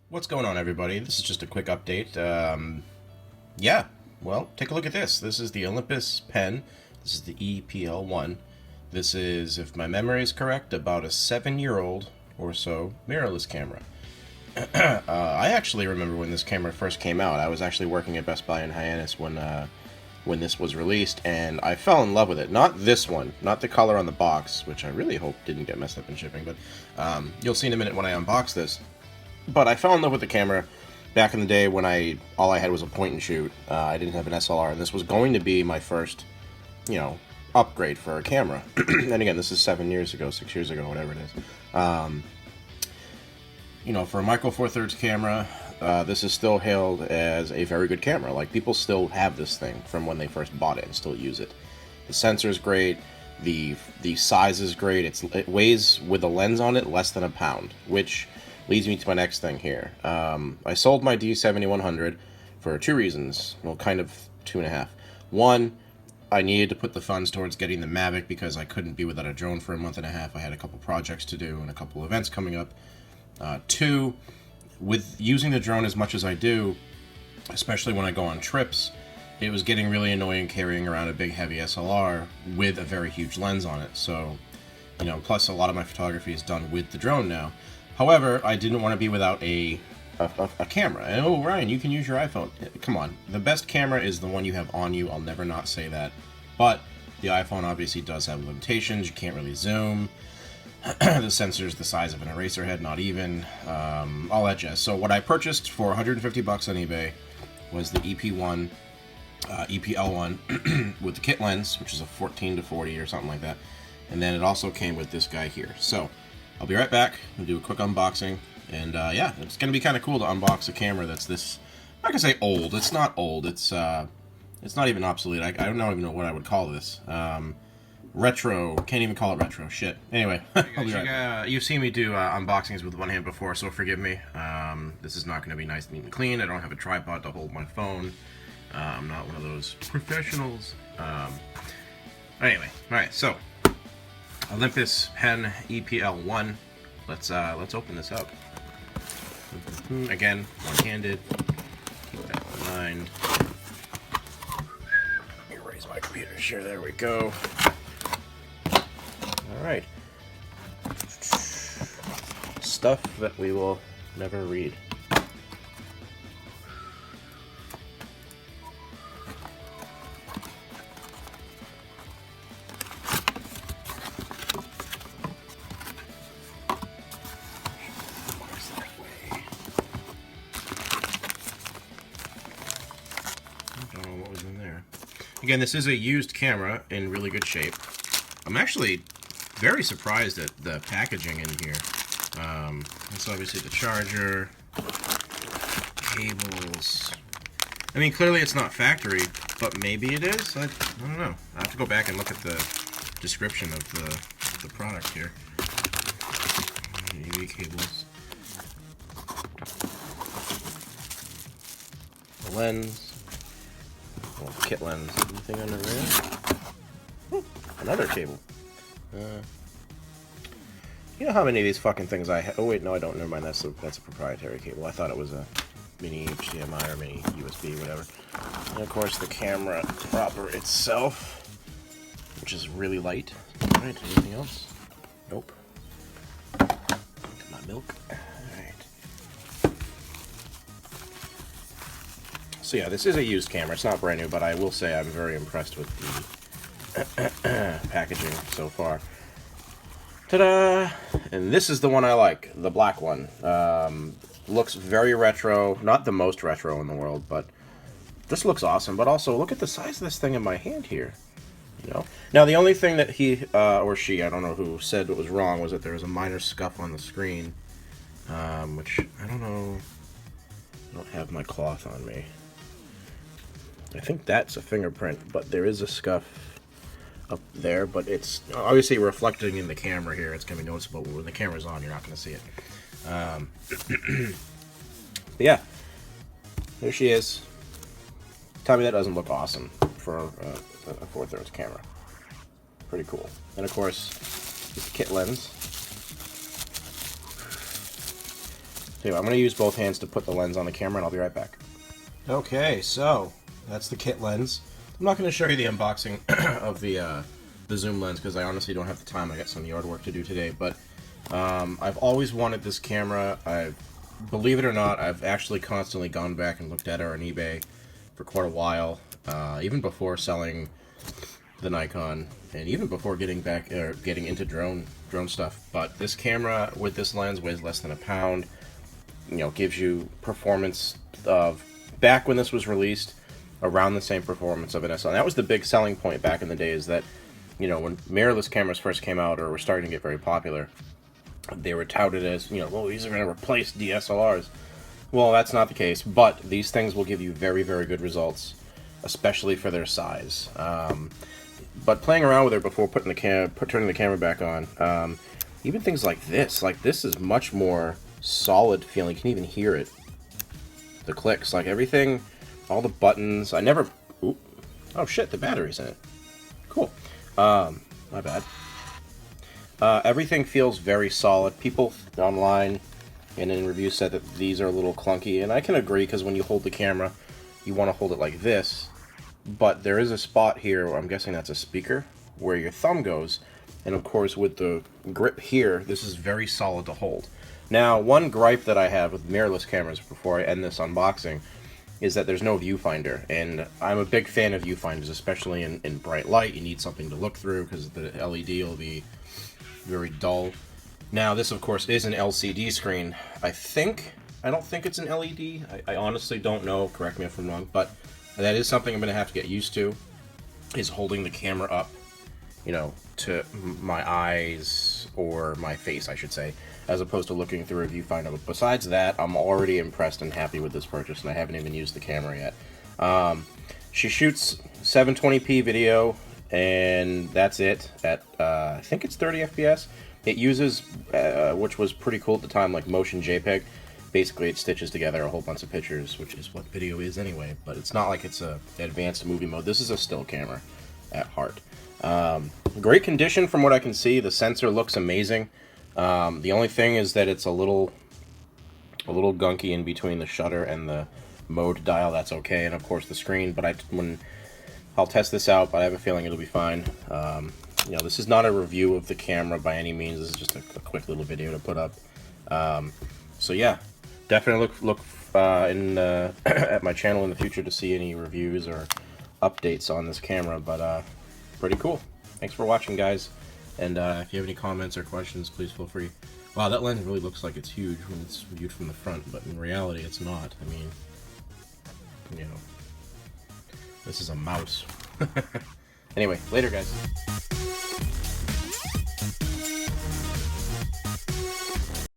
What's going on, everybody? This is just a quick update. Yeah, well, take a look at this. This is the Olympus Pen. This is the E-PL1. This is, if my memory is correct, about a 7-year-old or so mirrorless camera. I actually remember when this camera first came out. I was actually working at Best Buy in Hyannis when this was released, and I fell in love with it. Not this one, not the color on the box, which I really hope didn't get messed up in shipping, but you'll see in a minute when I unbox this. But I fell in love with the camera back in the day when all I had was a point and shoot. I didn't have an SLR, and this was going to be my first, upgrade for a camera. And again, this is 7 years ago, 6 years ago, whatever it is. For a micro four thirds camera, this is still hailed as a very good camera. Like, people still have this thing from when they first bought it and still use it. The sensor is great. The size is great. It weighs, with a lens on it, less than a pound, which leads me to my next thing here. I sold my D7100 for two reasons. Well, kind of two and a half. One, I needed to put the funds towards getting the Mavic because I couldn't be without a drone for a month and a half. I had a couple projects to do and a couple events coming up. Two, with using the drone as much as I do, especially when I go on trips, it was getting really annoying carrying around a big heavy SLR with a very huge lens on it. So, plus a lot of my photography is done with the drone now. However, I didn't want to be without a camera. And, oh, Ryan, you can use your iPhone. Come on. The best camera is the one you have on you. I'll never not say that. But the iPhone obviously does have limitations. You can't really zoom. The sensor's the size of an eraser head, not even. All that jazz. So what I purchased for $150 on eBay was the EP1, E-PL1 with the kit lens, which is a 14-40 or something like that. And then it also came with this guy here. So I'll be right back and do a quick unboxing, and yeah, it's going to be kind of cool to unbox a camera that's this, I'm not going to say old, it's not old, it's not even obsolete, I don't even know what I would call this, retro, can't even call it retro, shit. Anyway, I'll be right back. You've seen me do unboxings with one hand before, so forgive me. This is not going to be nice, neat, and clean. I don't have a tripod to hold my phone. I'm not one of those professionals. Anyway, alright, so Olympus Pen E-PL1. Let's open this up. Again, one-handed. Keep that in mind. Let me raise my computer share. There we go. All right. Stuff that we will never read. Again, this is a used camera in really good shape. I'm actually very surprised at the packaging in here. That's obviously the charger, cables. I mean, clearly it's not factory, but maybe it is. I don't know. I have to go back and look at the description of the product here. UV cables. The lens. Well, kit lens. Anything under there? Another cable. You know how many of these fucking things I have? Oh wait, no, I don't. Never mind. That's a proprietary cable. I thought it was a mini HDMI or mini USB, whatever. And of course, the camera proper itself, which is really light. All right. Anything else? Nope. My milk. So yeah, this is a used camera. It's not brand new, but I will say I'm very impressed with the packaging so far. Ta-da! And this is the one I like, the black one. Looks very retro. Not the most retro in the world, but this looks awesome. But also, look at the size of this thing in my hand here. Now, the only thing that he or she, I don't know who, said what was wrong was that there was a minor scuff on the screen, which I don't know. I don't have my cloth on me. I think that's a fingerprint, but there is a scuff up there, but it's obviously reflecting in the camera here. It's going to be noticeable, but when the camera's on, you're not going to see it. But yeah, there she is. Tell me that doesn't look awesome for a 4/3 camera. Pretty cool. And of course, it's a kit lens. anyway, I'm going to use both hands to put the lens on the camera, and I'll be right back. Okay, so that's the kit lens. I'm not going to show you the unboxing of the zoom lens because I honestly don't have the time. I got some yard work to do today, but I've always wanted this camera. Believe it or not, I've actually constantly gone back and looked at her on eBay for quite a while, even before selling the Nikon, and even before getting into drone stuff. But this camera with this lens weighs less than a pound. You know, gives you performance of back when this was released, around the same performance of an SL. And that was the big selling point back in the day, is that, you know, when mirrorless cameras first came out or were starting to get very popular, they were touted as, you know, well, these are going to replace DSLRs. Well, that's not the case, but these things will give you very, very good results, especially for their size. But playing around with her before turning the camera back on, even things like this is much more solid feeling. You can even hear it. The clicks, like everything, all the buttons. Oh shit, the battery's in it. Cool. My bad. Everything feels very solid. People online and in reviews said that these are a little clunky, and I can agree, because when you hold the camera, you want to hold it like this, but there is a spot here, I'm guessing that's a speaker, where your thumb goes, and of course with the grip here, this is very solid to hold. Now, one gripe that I have with mirrorless cameras before I end this unboxing is that there's no viewfinder, and I'm a big fan of viewfinders, especially in bright light. You need something to look through because the LED will be very dull. Now, this, of course, is an LCD screen. I don't think it's an LED. I honestly don't know. Correct me if I'm wrong, but that is something I'm going to have to get used to, is holding the camera up, you know, to my eyes, or my face, I should say, as opposed to looking through a viewfinder. But besides that, I'm already impressed and happy with this purchase, and I haven't even used the camera yet. She shoots 720p video, and that's it at, I think it's 30 FPS. It uses, which was pretty cool at the time, like motion JPEG. Basically, it stitches together a whole bunch of pictures, which is what video is anyway, but it's not like it's a advanced movie mode. This is a still camera at heart. Great condition from what I can see. The sensor looks amazing. The only thing is that it's a little gunky in between the shutter and the mode dial. That's okay, and of course the screen, but I'll test this out, but I have a feeling it'll be fine. You know, this is not a review of the camera by any means. This is just a quick little video to put up. So yeah, definitely look at my channel in the future to see any reviews or updates on this camera, but pretty cool. Thanks for watching, guys, and if you have any comments or questions, please feel free. Wow, that lens really looks like it's huge when it's viewed from the front, but in reality it's not. I mean, you know, this is a mouse. Anyway, later, guys.